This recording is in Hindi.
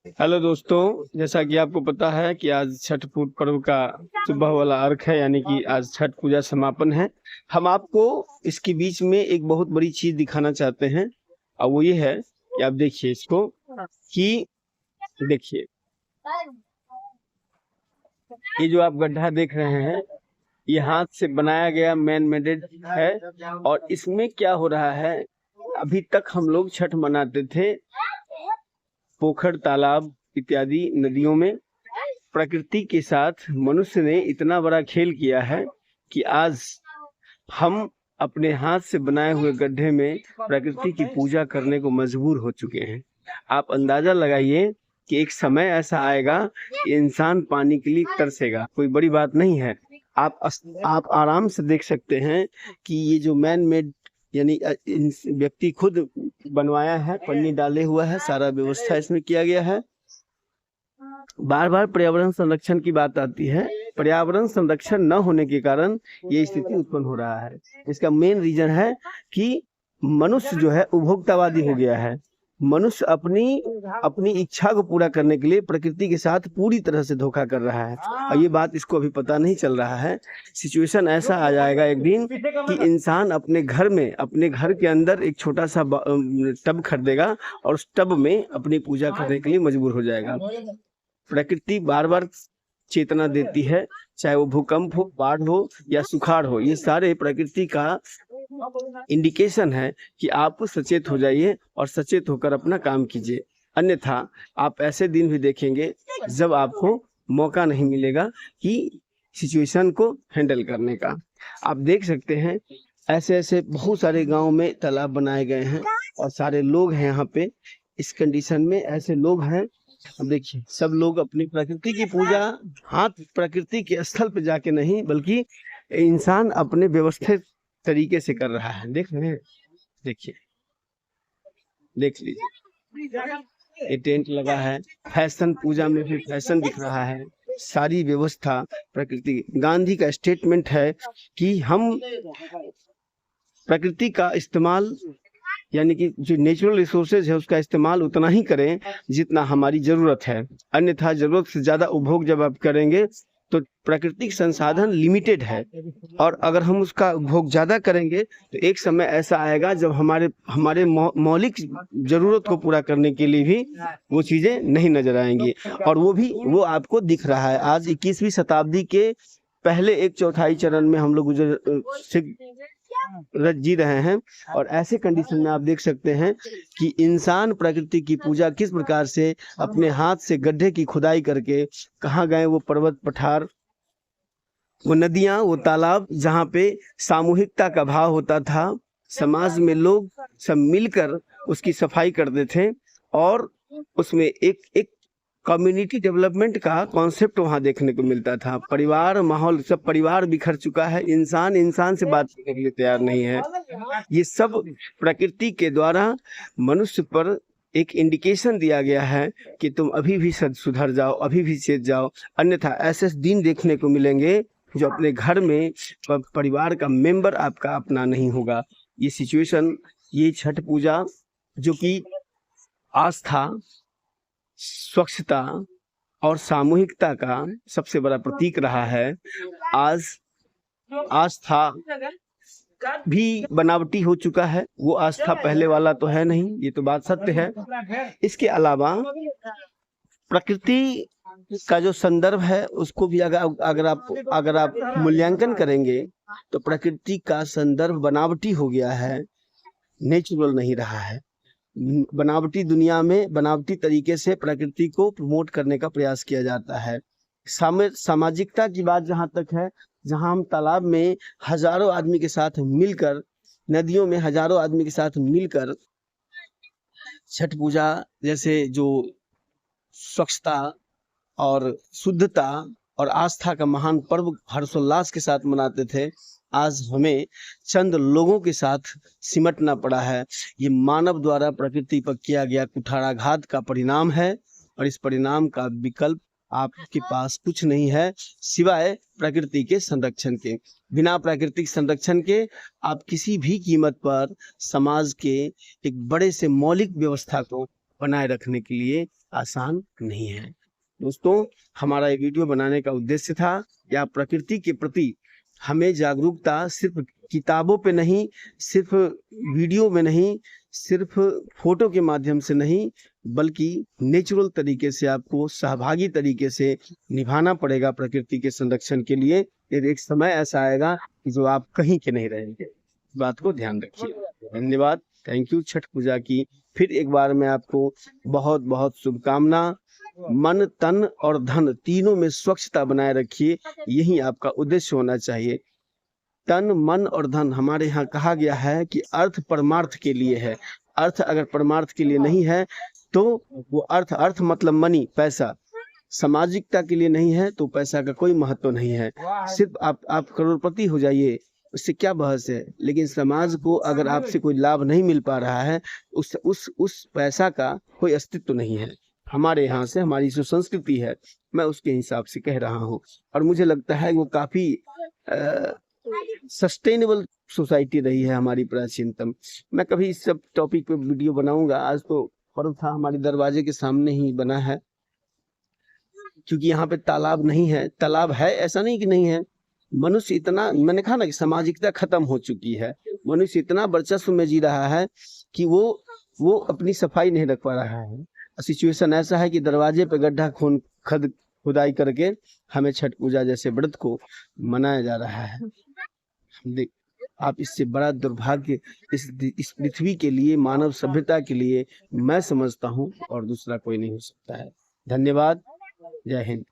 हेलो दोस्तों, जैसा कि आपको पता है कि आज छठ पूजा पर्व का सुबह वाला अर्घ है, यानी कि आज छठ पूजा समापन है। हम आपको इसके बीच में एक बहुत बड़ी चीज दिखाना चाहते हैं, और वो ये है कि आप देखिए इसको, कि देखिए ये जो आप गड्ढा देख रहे हैं, ये हाथ से बनाया गया मैन मेडेड है। और इसमें क्या हो रहा है, अभी तक हम लोग छठ मनाते थे पोखर, तालाब इत्यादि नदियों में। प्रकृति के साथ मनुष्य ने इतना बड़ा खेल किया है कि आज हम अपने हाथ से बनाए हुए गड्ढे में प्रकृति की पूजा करने को मजबूर हो चुके हैं। आप अंदाजा लगाइए कि एक समय ऐसा आएगा कि इंसान पानी के लिए तरसेगा। कोई बड़ी बात नहीं है। आप आराम से देख सकते हैं कि ये जो मैन मेड, यानी व्यक्ति खुद बनवाया है, पन्नी डाले हुआ है, सारा व्यवस्था इसमें किया गया है। बार बार पर्यावरण संरक्षण की बात आती है। पर्यावरण संरक्षण न होने के कारण ये स्थिति उत्पन्न हो रहा है। इसका मेन रीजन है कि मनुष्य जो है उपभोक्तावादी हो गया है। मनुष्य अपनी इच्छा को पूरा करने के लिए प्रकृति के साथ पूरी तरह से धोखा कर रहा है, और ये बात इसको अभी पता नहीं चल रहा है। सिचुएशन ऐसा आ जाएगा एक दिन कि इंसान अपने घर के अंदर एक छोटा सा टब खरीदेगा और उस टब में अपनी पूजा करने के लिए मजबूर हो जाएगा। प्रकृति बार बार चेतना देती है, चाहे वो भूकंप हो, बाढ़ हो या सुखाड़ हो। ये सारे प्रकृति का इंडिकेशन है कि आप सचेत हो जाइए और सचेत होकर अपना काम कीजिए। अन्यथा आप ऐसे दिन भी देखेंगे जब आपको मौका नहीं मिलेगा कि सिचुएशन को हैंडल करने का। आप देख सकते हैं ऐसे ऐसे बहुत सारे गांव में तालाब बनाए गए हैं और सारे लोग हैं यहाँ पे। इस कंडीशन में ऐसे लोग हैं, अब देखिए सब लोग अपनी प्रकृति की पूजा हाथ प्रकृति के स्थल पे जाके नहीं, बल्कि इंसान अपने व्यवस्थित तरीके से कर रहा है। देख रहे हैं, देखिए, देख लीजिए, ये टेंट लगा है। फैशन पूजा में भी फैशन दिख रहा है। सारी व्यवस्था प्रकृति। गांधी का स्टेटमेंट है कि हम प्रकृति का इस्तेमाल, यानी कि जो नेचुरल रिसोर्सेज है उसका इस्तेमाल उतना ही करें जितना हमारी जरूरत है। अन्यथा जरूरत से ज्यादा उपभोग जब आप करेंगे तो प्राकृतिक संसाधन लिमिटेड है, और अगर हम उसका उपभोग ज्यादा करेंगे तो एक समय ऐसा आएगा जब हमारे मौलिक जरूरत को पूरा करने के लिए भी वो चीजें नहीं नजर आएंगी। और वो आपको दिख रहा है। आज 21वीं शताब्दी के पहले एक चौथाई चरण में हम लोग जी रहे हैं, और ऐसे कंडीशन में आप देख सकते हैं कि इंसान प्रकृति की पूजा किस प्रकार से अपने हाथ से गड्ढे की खुदाई करके कहाँ गए वो पर्वत पठार, वो नदियां, वो तालाब, जहाँ पे सामूहिकता का भाव होता था। समाज में लोग सब मिलकर उसकी सफाई करते थे और उसमें एक एक कम्युनिटी डेवलपमेंट का कॉन्सेप्ट वहां देखने को मिलता था। परिवार माहौल, सब परिवार बिखर चुका है। इंसान से बात करने के लिए तैयार नहीं है। ये सब प्रकृति के द्वारा मनुष्य पर एक इंडिकेशन दिया गया है कि तुम अभी भी सुधर जाओ, अभी भी चेत जाओ, अन्यथा ऐसे दिन देखने को मिलेंगे जो अपने घर में परिवार का मेंबर आपका अपना नहीं होगा। ये सिचुएशन, ये छठ पूजा जो कि आस्था, स्वच्छता और सामूहिकता का सबसे बड़ा प्रतीक रहा है, आज आस्था भी बनावटी हो चुका है। वो आस्था पहले वाला तो है नहीं, ये तो बात सत्य है। इसके अलावा प्रकृति का जो संदर्भ है उसको भी अगर आप मूल्यांकन करेंगे तो प्रकृति का संदर्भ बनावटी हो गया है, नेचुरल नहीं रहा है। बनावटी दुनिया में बनावटी तरीके से प्रकृति को प्रमोट करने का प्रयास किया जाता है। सामाजिकता की बात जहां तक है, जहां हम तालाब में हजारों आदमी के साथ मिलकर, नदियों में हजारों आदमी के साथ मिलकर छठ पूजा जैसे जो स्वच्छता और शुद्धता और आस्था का महान पर्व हर्षोल्लास के साथ मनाते थे, आज हमें चंद लोगों के साथ सिमटना पड़ा है। ये मानव द्वारा प्रकृति पर किया गया कुठाराघात का परिणाम है, और इस परिणाम का विकल्प आपके पास कुछ नहीं है सिवाय प्रकृति के संरक्षण के। बिना प्राकृतिक संरक्षण के आप किसी भी कीमत पर समाज के एक बड़े से मौलिक व्यवस्था को बनाए रखने के लिए आसान नहीं है। दोस्तों, हमारा ये वीडियो बनाने का उद्देश्य था या प्रकृति के प्रति हमें जागरूकता सिर्फ किताबों पे नहीं, सिर्फ वीडियो में नहीं, सिर्फ फोटो के माध्यम से नहीं, बल्कि नेचुरल तरीके से आपको सहभागी तरीके से निभाना पड़ेगा प्रकृति के संरक्षण के लिए। फिर एक समय ऐसा आएगा कि जो आप कहीं के नहीं रहेंगे। इस बात को ध्यान रखिए। धन्यवाद। Thank you. छठ पूजा की फिर एक बार मैं आपको बहुत बहुत शुभकामना। मन, तन और धन तीनों में स्वच्छता बनाए रखिए, यही आपका उद्देश्य होना चाहिए। तन, मन और धन, हमारे यहाँ कहा गया है कि अर्थ परमार्थ के लिए है। अर्थ अगर परमार्थ के लिए नहीं है तो वो अर्थ मतलब मनी, पैसा, सामाजिकता के लिए नहीं है तो पैसा का कोई महत्व नहीं है। सिर्फ आप करोड़पति हो जाइए, उससे क्या बहस है, लेकिन समाज को अगर आपसे कोई लाभ नहीं मिल पा रहा है, उस पैसा का कोई अस्तित्व नहीं है। हमारे यहाँ से हमारी जो संस्कृति है, मैं उसके हिसाब से कह रहा हूँ, और मुझे लगता है वो काफी सस्टेनेबल सोसाइटी रही है हमारी प्राचीनतम। मैं कभी इस सब टॉपिक पे वीडियो बनाऊंगा। आज तो पर्व था, हमारे दरवाजे के सामने ही बना है, क्योंकि यहाँ पे तालाब नहीं है। तालाब है, ऐसा नहीं कि नहीं है। मनुष्य इतना, मैंने कहा ना कि सामाजिकता खत्म हो चुकी है। मनुष्य इतना वर्चस्व में जी रहा है कि वो अपनी सफाई नहीं रख पा रहा है। सिचुएशन ऐसा है कि दरवाजे पे गड्ढा खुदाई करके हमें छठ पूजा जैसे व्रत को मनाया जा रहा है। आप इससे बड़ा दुर्भाग्य इस पृथ्वी के लिए, मानव सभ्यता के लिए मैं समझता हूँ, और दूसरा कोई नहीं हो सकता है। धन्यवाद। जय हिंद।